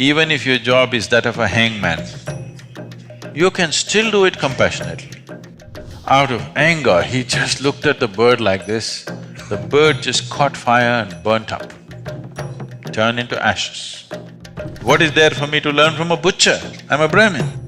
Even if your job is that of a hangman, you can still do it compassionately. Out of anger, he just looked at the bird like this, the bird just caught fire and burnt up, turned into ashes. What is there for me to learn from a butcher? I'm a Brahmin.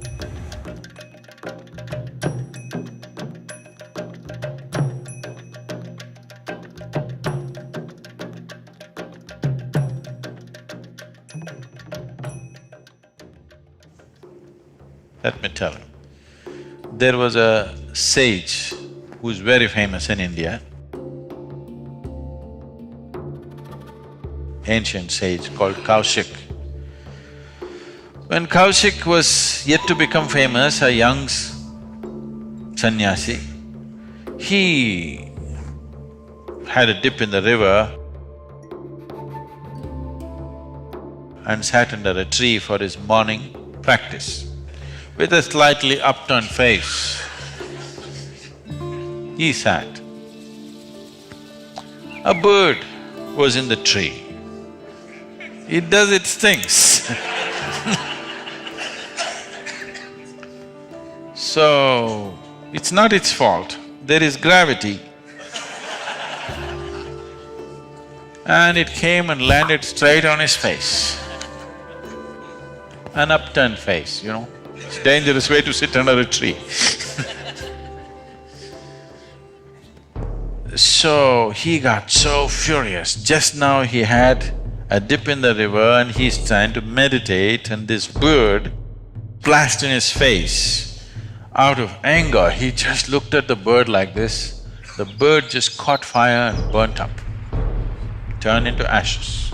Let me tell you. There was a sage who's very famous in India, ancient sage called Kaushik. When Kaushik was yet to become famous, a young sannyasi, he had a dip in the river and sat under a tree for his morning practice. With a slightly upturned face, he sat. A bird was in the tree. It does its things. So, it's not its fault, there is gravity. And it came and landed straight on his face. An upturned face, you know. It's a dangerous way to sit under a tree. So, he got so furious. Just now he had a dip in the river and he's trying to meditate and this bird splashed in his face. Out of anger, he just looked at the bird like this, the bird just caught fire and burnt up, turned into ashes.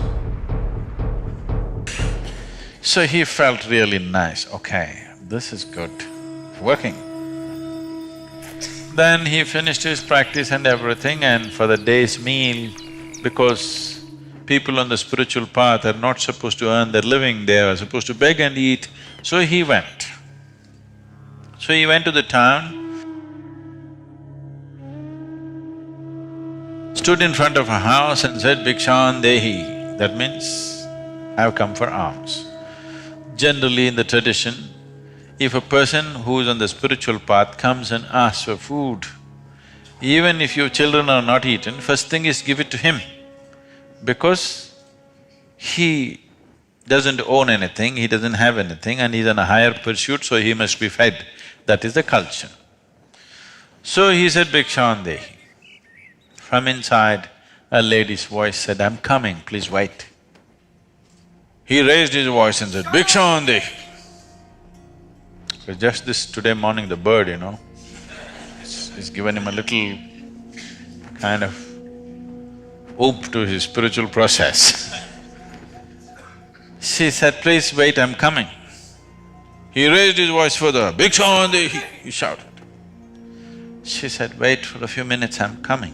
So he felt really nice, okay, this is good, working. Then he finished his practice and everything, and for the day's meal, because people on the spiritual path are not supposed to earn their living, they are supposed to beg and eat, so he went. So he went to the town, stood in front of a house and said, "Bhikshan dehi," that means, "I've come for alms." Generally in the tradition, if a person who is on the spiritual path comes and asks for food, even if your children are not eaten, first thing is give it to him, because he doesn't own anything, he doesn't have anything and he's on a higher pursuit, so he must be fed. That is the culture. So he said, "Bhikshan dehi." From inside, a lady's voice said, "I'm coming, please wait." He raised his voice and said, "Bhikshan dehi." So just this today morning, the bird, you know, it's given him a little kind of oomph to his spiritual process. She said, "Please wait, I'm coming." He raised his voice further, "Bhikshan dehi," he shouted. She said, "Wait for a few minutes, I'm coming."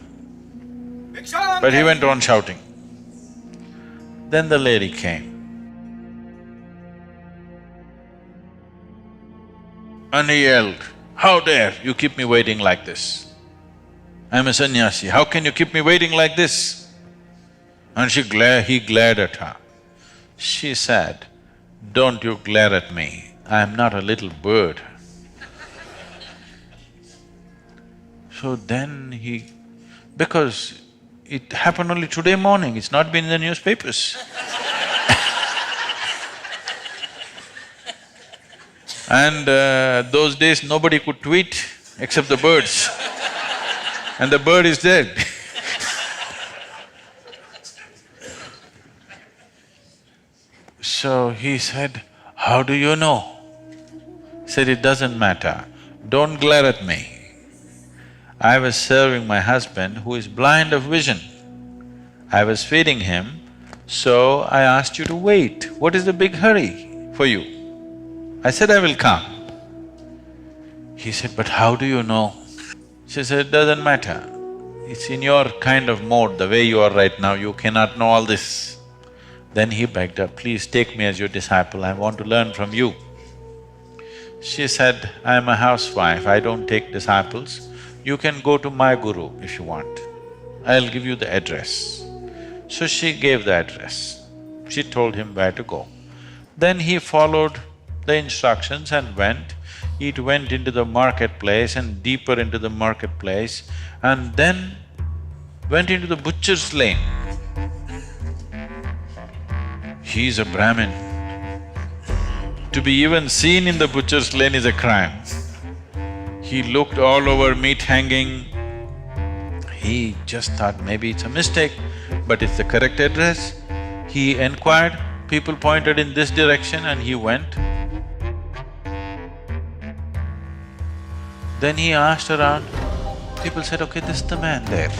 But he went on shouting. Then the lady came. And he yelled, "How dare you keep me waiting like this? I'm a sannyasi, how can you keep me waiting like this?" And he glared at her. She said, "Don't you glare at me, I'm not a little bird." So then because it happened only today morning, it's not been in the newspapers. And those days nobody could tweet except the birds, and the bird is dead. So he said, "How do you know?" He said, "It doesn't matter, don't glare at me. I was serving my husband who is blind of vision. I was feeding him, so I asked you to wait. What is the big hurry for you? I said, I will come." He said, "But how do you know?" She said, "It doesn't matter. It's in your kind of mode, the way you are right now, you cannot know all this." Then he begged her, "Please take me as your disciple, I want to learn from you." She said, "I am a housewife, I don't take disciples. You can go to my guru if you want. I'll give you the address." So she gave the address. She told him where to go. Then he followed the instructions and went. It went into the marketplace and deeper into the marketplace, and then went into the butcher's lane. He's a Brahmin. To be even seen in the butcher's lane is a crime. He looked all over, meat hanging. He just thought maybe it's a mistake, but it's the correct address. He inquired, people pointed in this direction and he went. Then he asked around, people said, okay, this is the man there.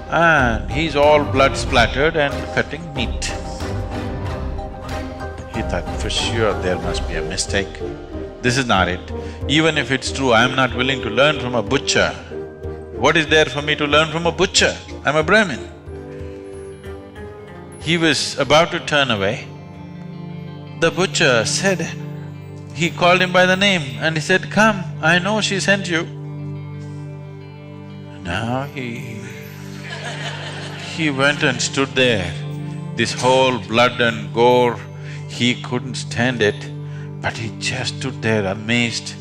And he's all blood splattered and cutting meat. He thought, for sure there must be a mistake. This is not it. Even if it's true, I'm not willing to learn from a butcher. What is there for me to learn from a butcher? I'm a Brahmin. He was about to turn away. The butcher said, he called him by the name and he said, come, I know she sent you. Now he went and stood there. This whole blood and gore, he couldn't stand it, but he just stood there amazed.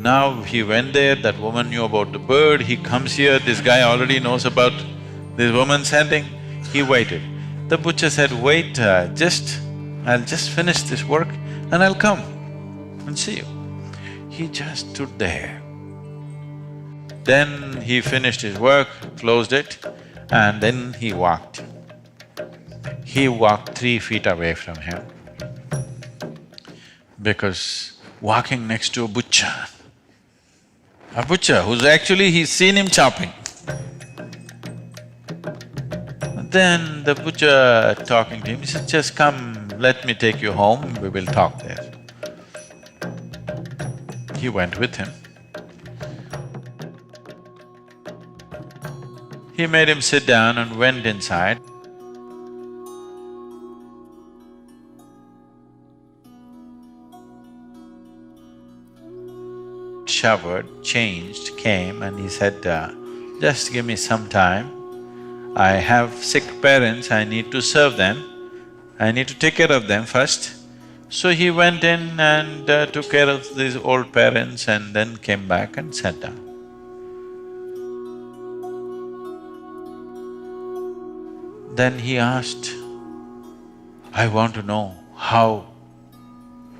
Now he went there, that woman knew about the bird, he comes here, this guy already knows about this woman sending. He waited. The butcher said, wait, I'll just finish this work and I'll come and see you. He just stood there. Then he finished his work, closed it, and then he walked. He walked 3 feet away from him, because walking next to a butcher who's actually… he's seen him chopping. Then the butcher talking to him, he said, just come, let me take you home, we will talk there. He went with him. He made him sit down and went inside. Showered, changed, came and he said, just give me some time. I have sick parents, I need to serve them, I need to take care of them first. So he went in and took care of these old parents and then came back and sat down. Then he asked, I want to know how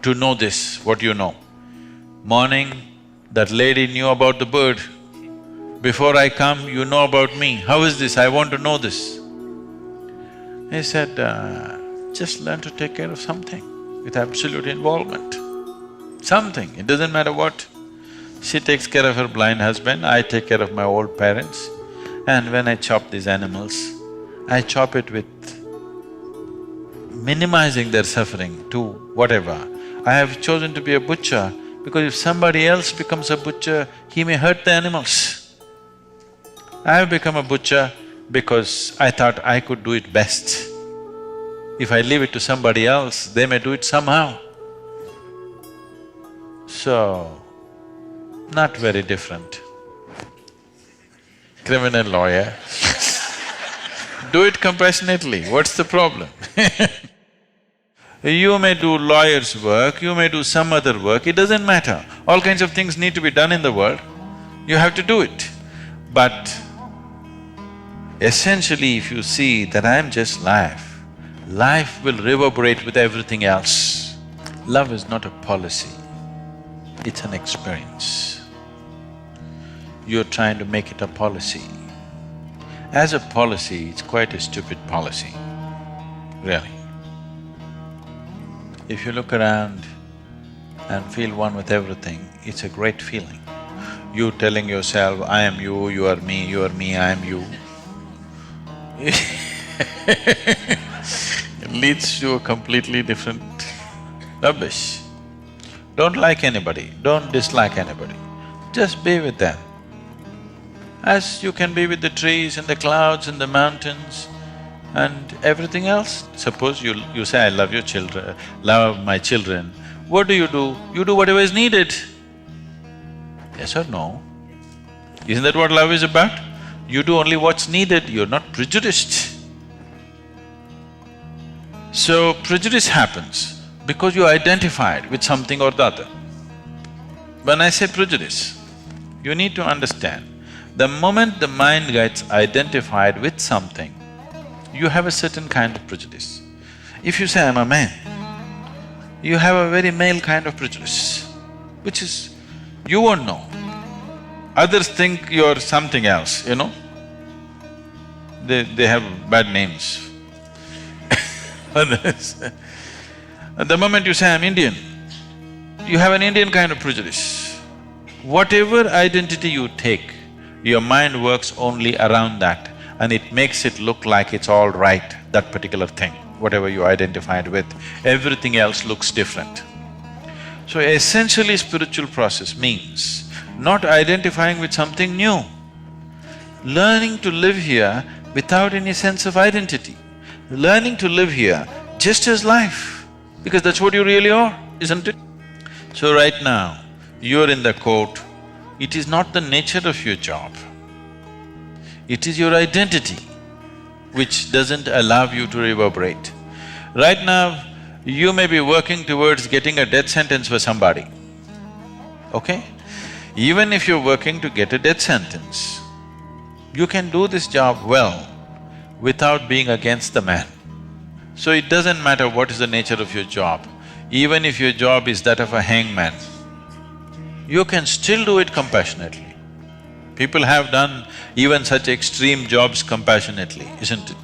to know this, what you know. Morning, that lady knew about the bird. Before I come, you know about me. How is this? I want to know this. He said, just learn to take care of something with absolute involvement. Something, it doesn't matter what. She takes care of her blind husband, I take care of my old parents. And when I chop these animals, I chop it with minimizing their suffering to whatever. I have chosen to be a butcher because if somebody else becomes a butcher, he may hurt the animals. I have become a butcher because I thought I could do it best. If I leave it to somebody else, they may do it somehow. So, not very different. Criminal lawyer do it compassionately, what's the problem? You may do lawyer's work, you may do some other work, it doesn't matter. All kinds of things need to be done in the world, you have to do it. But essentially, if you see that I'm just life, life will reverberate with everything else. Love is not a policy, it's an experience. You're trying to make it a policy. As a policy, it's quite a stupid policy, really. If you look around and feel one with everything, it's a great feeling. You telling yourself, I am you, you are me, I am you. It leads to a completely different rubbish. Don't like anybody, don't dislike anybody, just be with them. As you can be with the trees and the clouds and the mountains and everything else. Suppose you say, I love your children, love my children. What do? You do whatever is needed. Yes or no? Isn't that what love is about? You do only what's needed, you're not prejudiced. So prejudice happens. because you identified with something or the other. When I say prejudice, you need to understand, the moment the mind gets identified with something, you have a certain kind of prejudice. If you say, I'm a man, you have a very male kind of prejudice, which is, you won't know. Others think you're something else, you know? They have bad names. Others. The moment you say, I'm Indian, you have an Indian kind of prejudice. Whatever identity you take, your mind works only around that and it makes it look like it's all right, that particular thing, whatever you identified with. Everything else looks different. So essentially spiritual process means not identifying with something new, learning to live here without any sense of identity, learning to live here just as life, because that's what you really are, isn't it? So right now, you're in the court, it is not the nature of your job, it is your identity which doesn't allow you to reverberate. Right now, you may be working towards getting a death sentence for somebody, okay? Even if you're working to get a death sentence, you can do this job well without being against the man. So it doesn't matter what is the nature of your job. Even if your job is that of a hangman, you can still do it compassionately. People have done even such extreme jobs compassionately, isn't it?